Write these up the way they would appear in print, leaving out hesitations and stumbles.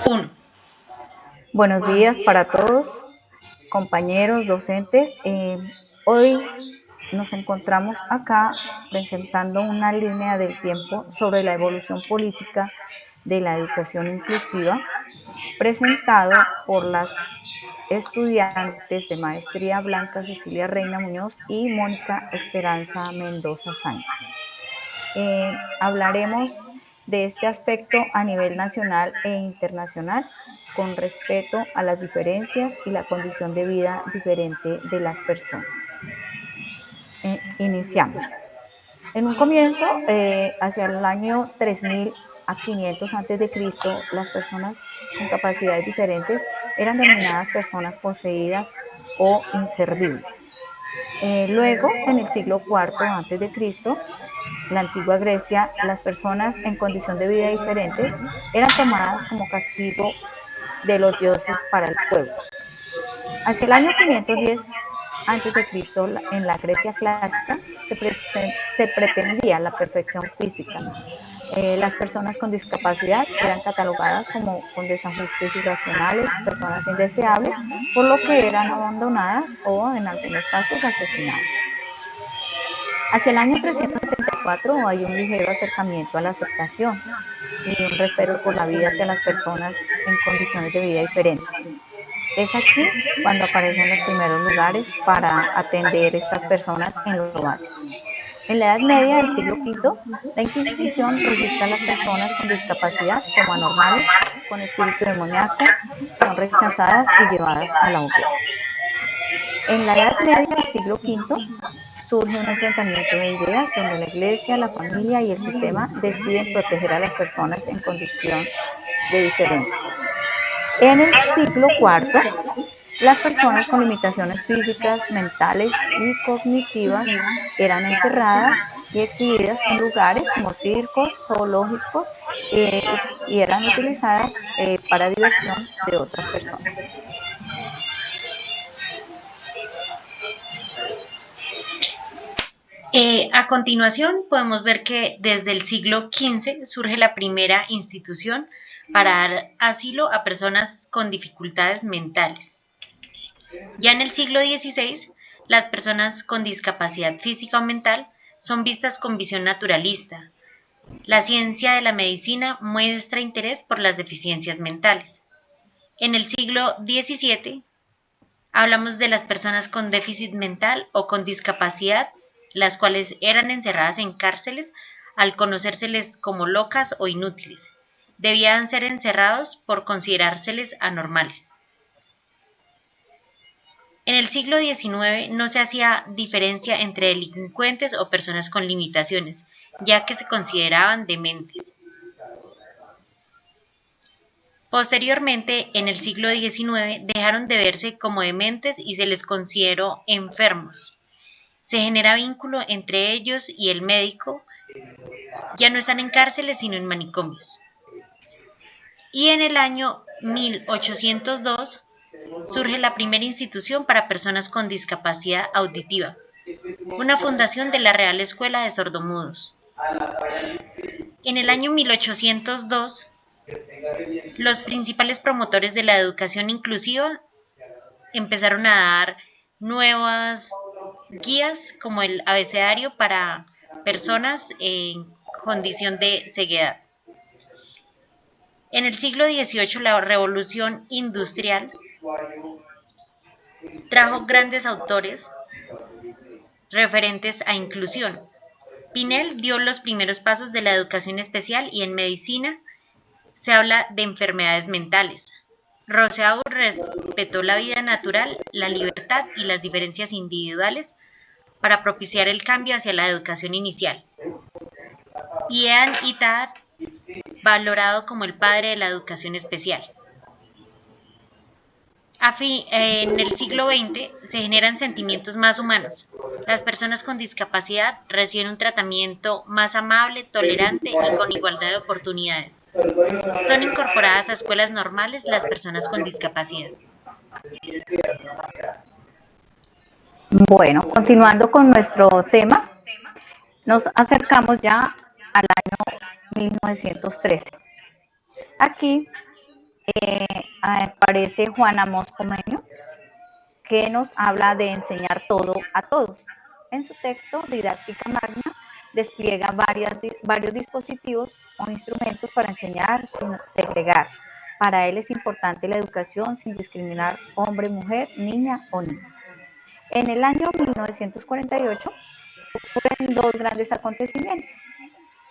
Uno. Buenos días para todos, compañeros, docentes. Hoy nos encontramos acá presentando una línea del tiempo sobre la evolución política de la educación inclusiva, presentado por las estudiantes de maestría Blanca Cecilia Reina Muñoz y Mónica Esperanza Mendoza Sánchez. Hablaremos de este aspecto a nivel nacional e internacional con respeto a las diferencias y la condición de vida diferente de las personas. Iniciamos. En un comienzo, hacia el año 3000 a 500 antes de Cristo, las personas con capacidades diferentes eran denominadas personas poseídas o inservibles. Luego, en el siglo IV antes de Cristo, la antigua Grecia, las personas en condición de vida diferentes eran tomadas como castigo de los dioses para el pueblo. Hacia el año 510 antes de Cristo, en la Grecia clásica, se pretendía la perfección física. Las personas con discapacidad eran catalogadas como con desajustes irracionales, personas indeseables, por lo que eran abandonadas o, en algunos casos, asesinadas. Hacia el año 374 hay un ligero acercamiento a la aceptación y un respeto por la vida hacia las personas en condiciones de vida diferentes. Es aquí cuando aparecen los primeros lugares para atender a estas personas en lo básico. En la Edad Media del siglo V, la Inquisición registra a las personas con discapacidad como anormales, con espíritu demoníaco, son rechazadas y llevadas a la hoguera. En la Edad Media del siglo V surge un enfrentamiento de ideas donde la Iglesia, la familia y el sistema deciden proteger a las personas en condición de diferencia. En el siglo IV, las personas con limitaciones físicas, mentales y cognitivas eran encerradas y exhibidas en lugares como circos, zoológicos, y eran utilizadas para diversión de otras personas. A continuación, podemos ver que desde el siglo XV surge la primera institución para dar asilo a personas con dificultades mentales. Ya en el siglo XVI, las personas con discapacidad física o mental son vistas con visión naturalista. La ciencia de la medicina muestra interés por las deficiencias mentales. En el siglo XVII, hablamos de las personas con déficit mental o con discapacidad, las cuales eran encerradas en cárceles al conocérseles como locas o inútiles. Debían ser encerrados por considerárseles anormales. En el siglo XIX no se hacía diferencia entre delincuentes o personas con limitaciones, ya que se consideraban dementes. Posteriormente, en el siglo XIX, dejaron de verse como dementes y se les consideró enfermos. Se genera vínculo entre ellos y el médico, ya no están en cárceles sino en manicomios. Y en el año 1802 surge la primera institución para personas con discapacidad auditiva, una fundación de la Real Escuela de Sordomudos. En el año 1802, los principales promotores de la educación inclusiva empezaron a dar nuevas guías como el abecedario para personas en condición de ceguedad. En el siglo XVIII, la revolución industrial trajo grandes autores referentes a inclusión. Pinel dio los primeros pasos de la educación especial y en medicina se habla de enfermedades mentales. Rousseau respetó la vida natural, la libertad y las diferencias individuales para propiciar el cambio hacia la educación inicial. Ian Itaat, valorado como el padre de la educación especial. En el siglo XX se generan sentimientos más humanos. Las personas con discapacidad reciben un tratamiento más amable, tolerante y con igualdad de oportunidades. Son incorporadas a escuelas normales las personas con discapacidad. Bueno, continuando con nuestro tema, nos acercamos ya al año 1913. Aquí aparece Juana Moscomeño, que nos habla de enseñar todo a todos. En su texto, Didáctica Magna, despliega varios dispositivos o instrumentos para enseñar sin segregar. Para él es importante la educación sin discriminar hombre, mujer, niña o niño. En el año 1948 ocurren dos grandes acontecimientos.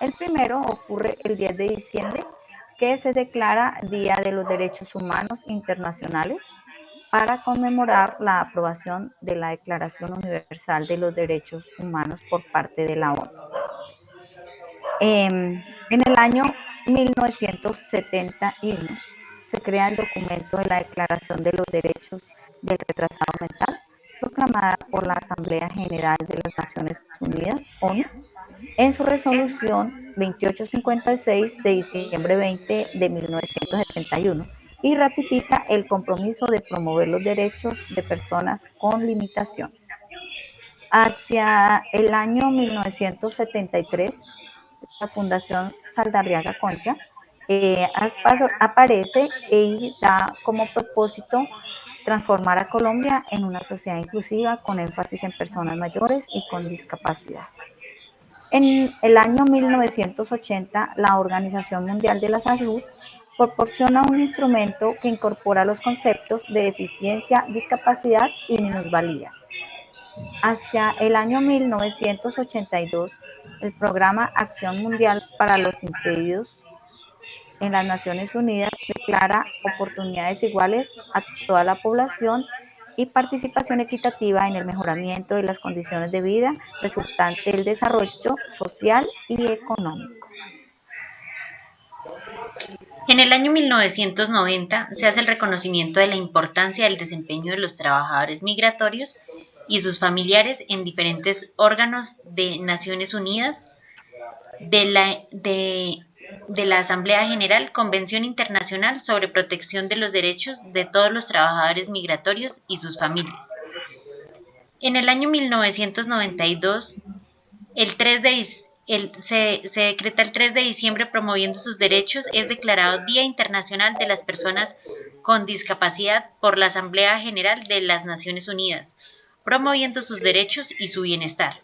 El primero ocurre el 10 de diciembre, que se declara Día de los Derechos Humanos Internacionales para conmemorar la aprobación de la Declaración Universal de los Derechos Humanos por parte de la ONU. En el año 1971 se crea el documento de la Declaración de los Derechos del Retrasado Mental, proclamada por la Asamblea General de las Naciones Unidas, ONU, en su resolución 2856 de diciembre 20 de 1971, y ratifica el compromiso de promover los derechos de personas con limitaciones. Hacia el año 1973, la Fundación Saldarriaga Concha aparece y da como propósito transformar a Colombia en una sociedad inclusiva con énfasis en personas mayores y con discapacidad. En el año 1980, la Organización Mundial de la Salud proporciona un instrumento que incorpora los conceptos de deficiencia, discapacidad y minusvalía. Hacia el año 1982, el Programa Acción Mundial para los Impedidos en las Naciones Unidas declara oportunidades iguales a toda la población y participación equitativa en el mejoramiento de las condiciones de vida resultante del desarrollo social y económico. En el año 1990 se hace el reconocimiento de la importancia del desempeño de los trabajadores migratorios y sus familiares en diferentes órganos de Naciones Unidas, de la Asamblea General, Convención Internacional sobre Protección de los Derechos de todos los Trabajadores Migratorios y sus familias. En el año 1992, se decreta el 3 de diciembre promoviendo sus derechos, es declarado Día Internacional de las Personas con Discapacidad por la Asamblea General de las Naciones Unidas, promoviendo sus derechos y su bienestar.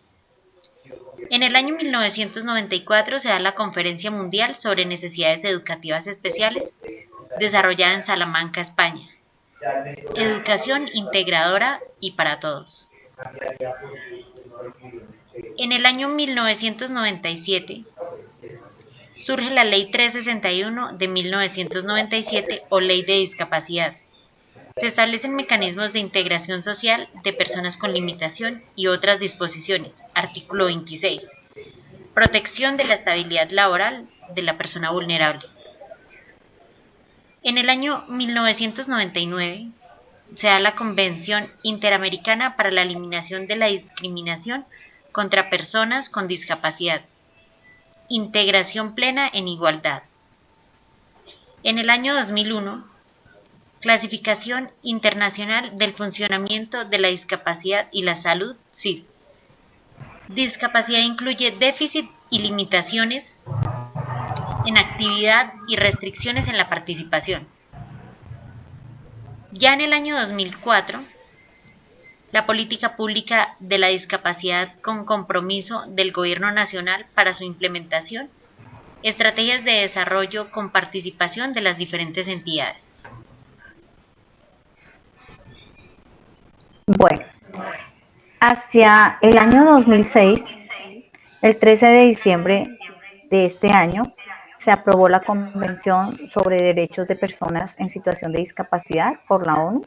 En el año 1994 se da la Conferencia Mundial sobre Necesidades Educativas Especiales, desarrollada en Salamanca, España. Educación integradora y para todos. En el año 1997 surge la Ley 361 de 1997 o Ley de Discapacidad. Se establecen mecanismos de integración social de personas con limitación y otras disposiciones. Artículo 26. Protección de la estabilidad laboral de la persona vulnerable. En el año 1999 se da la Convención Interamericana para la Eliminación de la Discriminación contra Personas con Discapacidad. Integración plena en igualdad. En el año 2001, Clasificación Internacional del Funcionamiento de la Discapacidad y la Salud, CID. Discapacidad incluye déficit y limitaciones en actividad y restricciones en la participación. Ya en el año 2004, la política pública de la discapacidad con compromiso del Gobierno Nacional para su implementación, estrategias de desarrollo con participación de las diferentes entidades. Bueno, hacia el año 2006, el 13 de diciembre de este año, se aprobó la Convención sobre Derechos de Personas en Situación de Discapacidad por la ONU,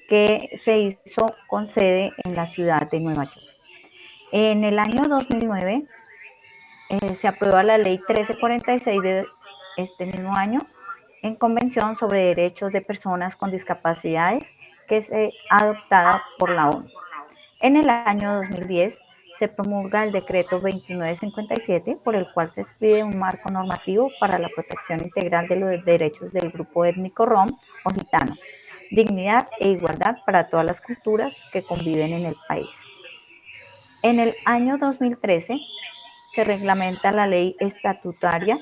que se hizo con sede en la ciudad de Nueva York. En el año 2009 se aprueba la Ley 1346 de este mismo año, en Convención sobre Derechos de Personas con Discapacidades, que es adoptada por la ONU. En el año 2010 se promulga el decreto 2957, por el cual se expide un marco normativo para la protección integral de los derechos del grupo étnico rom o gitano, dignidad e igualdad para todas las culturas que conviven en el país. En el año 2013 se reglamenta la Ley Estatutaria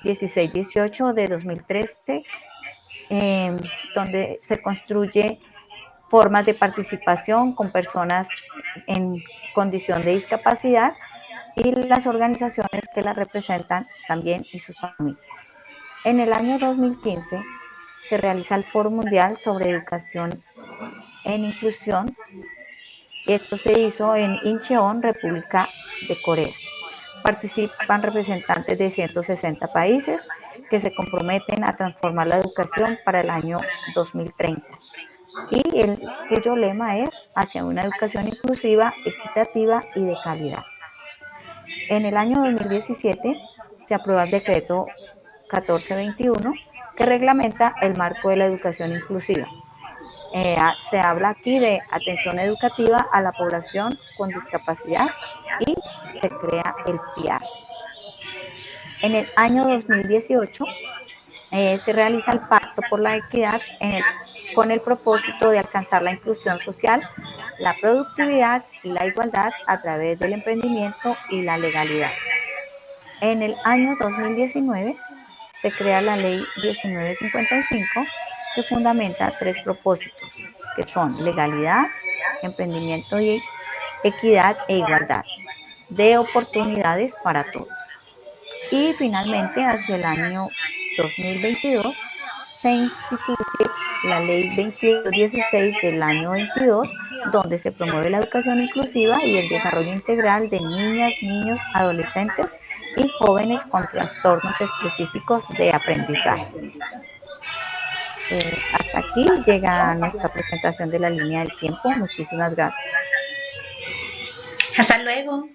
1618 de 2013, donde se construye formas de participación con personas en condición de discapacidad y las organizaciones que las representan también y sus familias. En el año 2015 se realiza el Foro Mundial sobre Educación en Inclusión. Esto se hizo en Incheon, República de Corea. Participan representantes de 160 países que se comprometen a transformar la educación para el año 2030 y cuyo lema es hacia una educación inclusiva, equitativa y de calidad. En el año 2017 se aprueba el decreto 1421 que reglamenta el marco de la educación inclusiva. Se habla aquí de atención educativa a la población con discapacidad y se crea el PIAR. En el año 2018 se realiza el Pacto por la Equidad con el propósito de alcanzar la inclusión social, la productividad y la igualdad a través del emprendimiento y la legalidad. En el año 2019 se crea la Ley 1955 que fundamenta 3 propósitos, que son legalidad, emprendimiento y equidad e igualdad de oportunidades para todos. Y finalmente, hacia el año 2022, se instituye la Ley 2216 del año 22, donde se promueve la educación inclusiva y el desarrollo integral de niñas, niños, adolescentes y jóvenes con trastornos específicos de aprendizaje. Hasta aquí llega nuestra presentación de la línea del tiempo. Muchísimas gracias. Hasta luego.